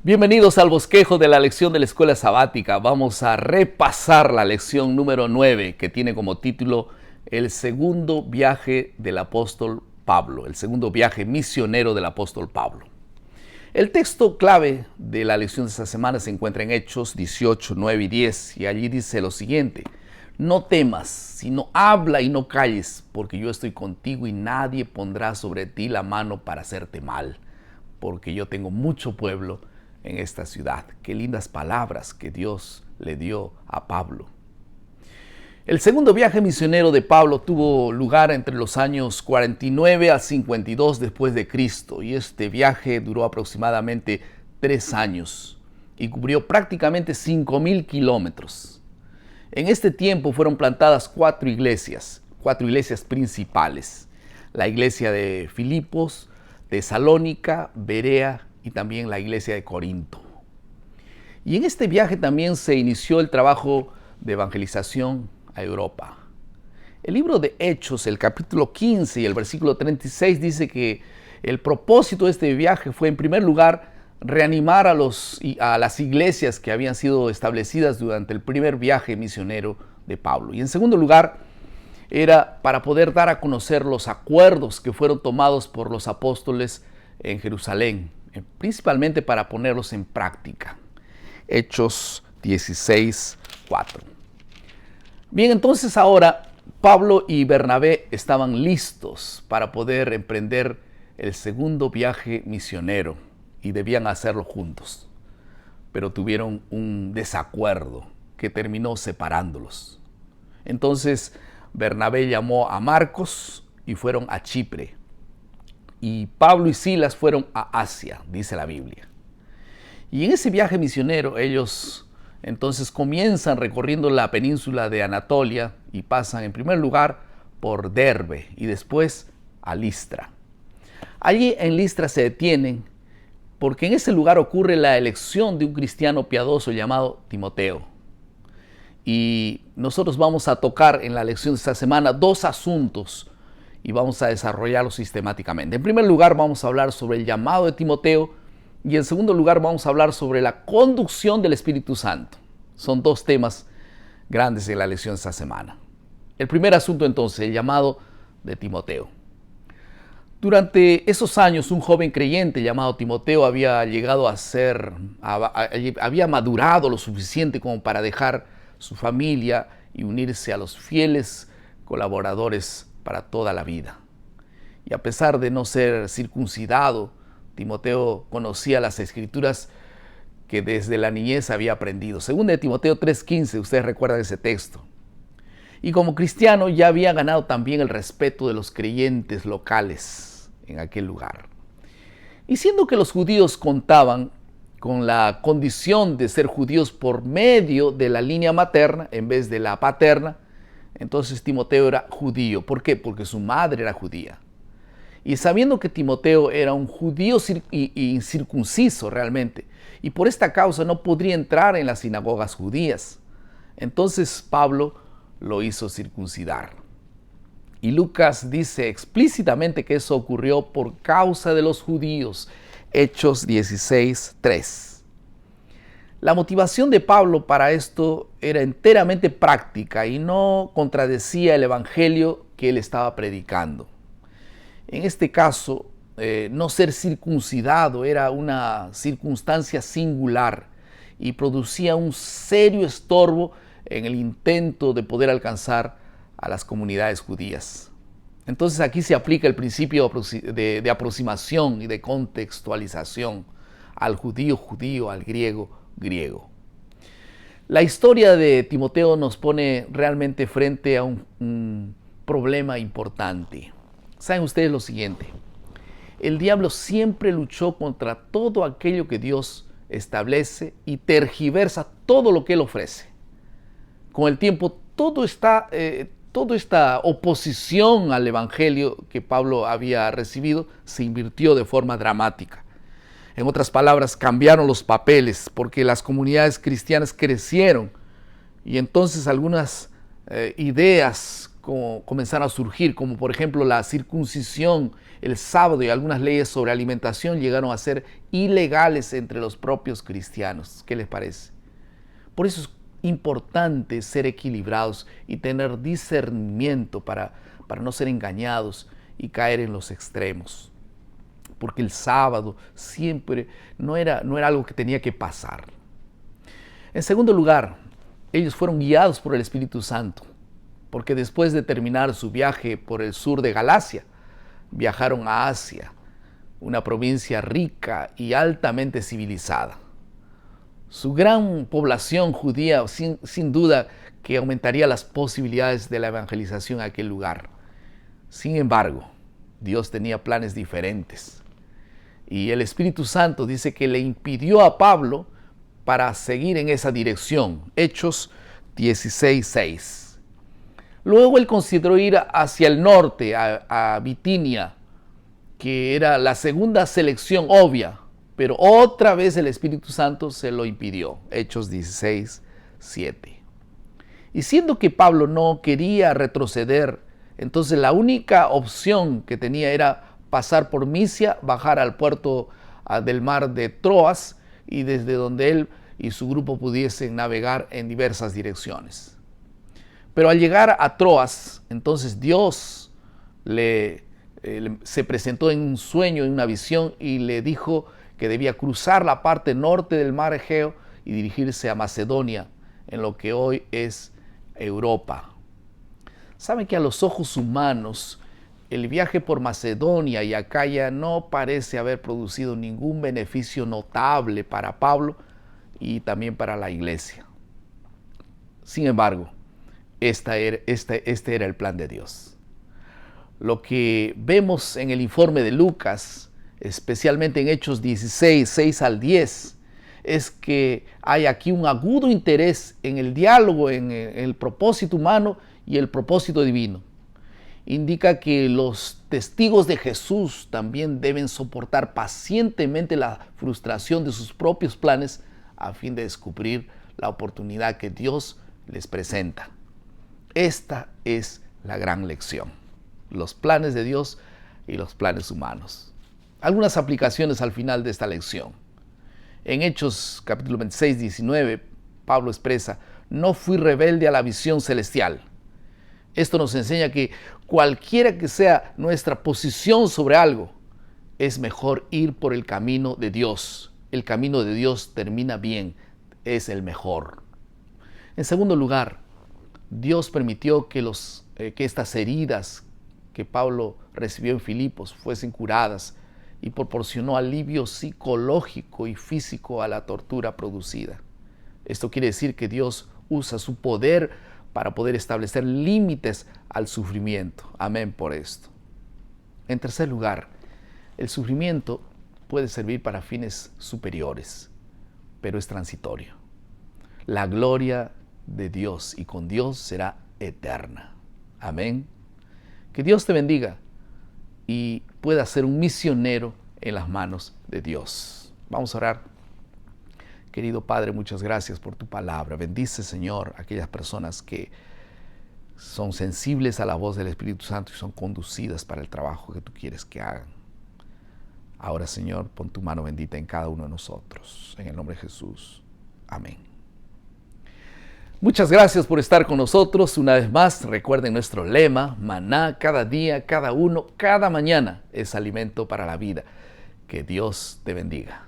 Bienvenidos al bosquejo de la lección de la escuela sabática. Vamos a repasar la lección número 9, que tiene como título El segundo viaje del apóstol Pablo, el segundo viaje misionero del apóstol Pablo. El texto clave de la lección de esta semana se encuentra en Hechos 18, 9 y 10, y allí dice lo siguiente: no temas, sino habla y no calles, porque yo estoy contigo y nadie pondrá sobre ti la mano para hacerte mal, porque yo tengo mucho pueblo en esta ciudad. Qué lindas palabras que Dios le dio a Pablo. El segundo viaje misionero de Pablo tuvo lugar entre los años 49 a 52 después de Cristo, y este viaje duró aproximadamente 3 años y cubrió prácticamente 5,000 kilómetros. En este tiempo fueron plantadas 4 iglesias principales: la iglesia de Filipos, Tesalónica, Berea y también la iglesia de Corinto. Y en este viaje también se inició el trabajo de evangelización a Europa. El libro de Hechos, el capítulo 15 y el versículo 36 dice que el propósito de este viaje fue, en primer lugar, reanimar a las iglesias que habían sido establecidas durante el primer viaje misionero de Pablo. Y en segundo lugar, era para poder dar a conocer los acuerdos que fueron tomados por los apóstoles en Jerusalén, principalmente para ponerlos en práctica. Hechos 16, 4. Bien, entonces ahora Pablo y Bernabé estaban listos para poder emprender el segundo viaje misionero y debían hacerlo juntos, pero tuvieron un desacuerdo que terminó separándolos. Entonces Bernabé llamó a Marcos y fueron a Chipre, y Pablo y Silas fueron a Asia, dice la Biblia. Y en ese viaje misionero ellos entonces comienzan recorriendo la península de Anatolia y pasan en primer lugar por Derbe y después a Listra. Allí en Listra se detienen porque en ese lugar ocurre la elección de un cristiano piadoso llamado Timoteo. Y nosotros vamos a tocar en la lección de esta semana 2 asuntos y vamos a desarrollarlos sistemáticamente. En primer lugar, vamos a hablar sobre el llamado de Timoteo, y en segundo lugar vamos a hablar sobre la conducción del Espíritu Santo. Son 2 temas grandes en la lección de esta semana. El primer asunto entonces, el llamado de Timoteo. Durante esos años, un joven creyente llamado Timoteo había había madurado lo suficiente como para dejar su familia y unirse a los fieles colaboradores para toda la vida. Y a pesar de no ser circuncidado, Timoteo conocía las escrituras que desde la niñez había aprendido. Según de Timoteo 3:15, ustedes recuerdan ese texto. Y como cristiano ya había ganado también el respeto de los creyentes locales en aquel lugar. Y siendo que los judíos contaban con la condición de ser judíos por medio de la línea materna en vez de la paterna, entonces Timoteo era judío. ¿Por qué? Porque su madre era judía. Y sabiendo que Timoteo era un judío incircunciso realmente, y por esta causa no podría entrar en las sinagogas judías, entonces Pablo lo hizo circuncidar. Y Lucas dice explícitamente que eso ocurrió por causa de los judíos. Hechos 16, 3. La motivación de Pablo para esto era enteramente práctica y no contradecía el evangelio que él estaba predicando. En este caso, no ser circuncidado era una circunstancia singular y producía un serio estorbo en el intento de poder alcanzar a las comunidades judías. Entonces aquí se aplica el principio de aproximación y de contextualización: al judío, judío; al griego, griego. La historia de Timoteo nos pone realmente frente a un problema importante. ¿Saben ustedes lo siguiente? El diablo siempre luchó contra todo aquello que Dios establece y tergiversa todo lo que Él ofrece. Con el tiempo, toda esta oposición al evangelio que Pablo había recibido se invirtió de forma dramática. En otras palabras, cambiaron los papeles porque las comunidades cristianas crecieron y entonces algunas ideas comenzaron a surgir, como por ejemplo la circuncisión, el sábado y algunas leyes sobre alimentación llegaron a ser ilegales entre los propios cristianos. ¿Qué les parece? Por eso es importante ser equilibrados y tener discernimiento para no ser engañados y caer en los extremos. Porque el sábado siempre no era algo que tenía que pasar. En segundo lugar, ellos fueron guiados por el Espíritu Santo, porque después de terminar su viaje por el sur de Galacia, viajaron a Asia, una provincia rica y altamente civilizada. Su gran población judía sin duda que aumentaría las posibilidades de la evangelización en aquel lugar. Sin embargo, Dios tenía planes diferentes. Y el Espíritu Santo dice que le impidió a Pablo para seguir en esa dirección. Hechos 16:6. Luego él consideró ir hacia el norte, a Bitinia, que era la segunda selección obvia, pero otra vez el Espíritu Santo se lo impidió. Hechos 16:7. Y siendo que Pablo no quería retroceder, entonces la única opción que tenía era pasar por Misia, bajar al puerto del mar de Troas y desde donde él y su grupo pudiesen navegar en diversas direcciones. Pero al llegar a Troas, entonces Dios se presentó en un sueño, en una visión, y le dijo que debía cruzar la parte norte del mar Egeo y dirigirse a Macedonia, en lo que hoy es Europa. Saben que a los ojos humanos el viaje por Macedonia y Acaya no parece haber producido ningún beneficio notable para Pablo y también para la iglesia. Sin embargo, este era el plan de Dios. Lo que vemos en el informe de Lucas, especialmente en Hechos 16, 6 al 10, es que hay aquí un agudo interés en el diálogo, en el propósito humano y el propósito divino. Indica que los testigos de Jesús también deben soportar pacientemente la frustración de sus propios planes a fin de descubrir la oportunidad que Dios les presenta. Esta es la gran lección: los planes de Dios y los planes humanos. Algunas aplicaciones al final de esta lección. En Hechos capítulo 26, 19, Pablo expresa: no fui rebelde a la visión celestial. Esto nos enseña que cualquiera que sea nuestra posición sobre algo, es mejor ir por el camino de Dios. El camino de Dios termina bien, es el mejor. En segundo lugar, Dios permitió que estas heridas que Pablo recibió en Filipos fuesen curadas y proporcionó alivio psicológico y físico a la tortura producida. Esto quiere decir que Dios usa su poder para poder establecer límites al sufrimiento. Amén por esto. En tercer lugar, el sufrimiento puede servir para fines superiores, pero es transitorio. La gloria de Dios y con Dios será eterna. Amén. Que Dios te bendiga y pueda ser un misionero en las manos de Dios. Vamos a orar. Querido Padre, muchas gracias por tu palabra. Bendice, Señor, a aquellas personas que son sensibles a la voz del Espíritu Santo y son conducidas para el trabajo que tú quieres que hagan. Ahora, Señor, pon tu mano bendita en cada uno de nosotros. En el nombre de Jesús. Amén. Muchas gracias por estar con nosotros. Una vez más, recuerden nuestro lema: maná, cada día, cada uno, cada mañana es alimento para la vida. Que Dios te bendiga.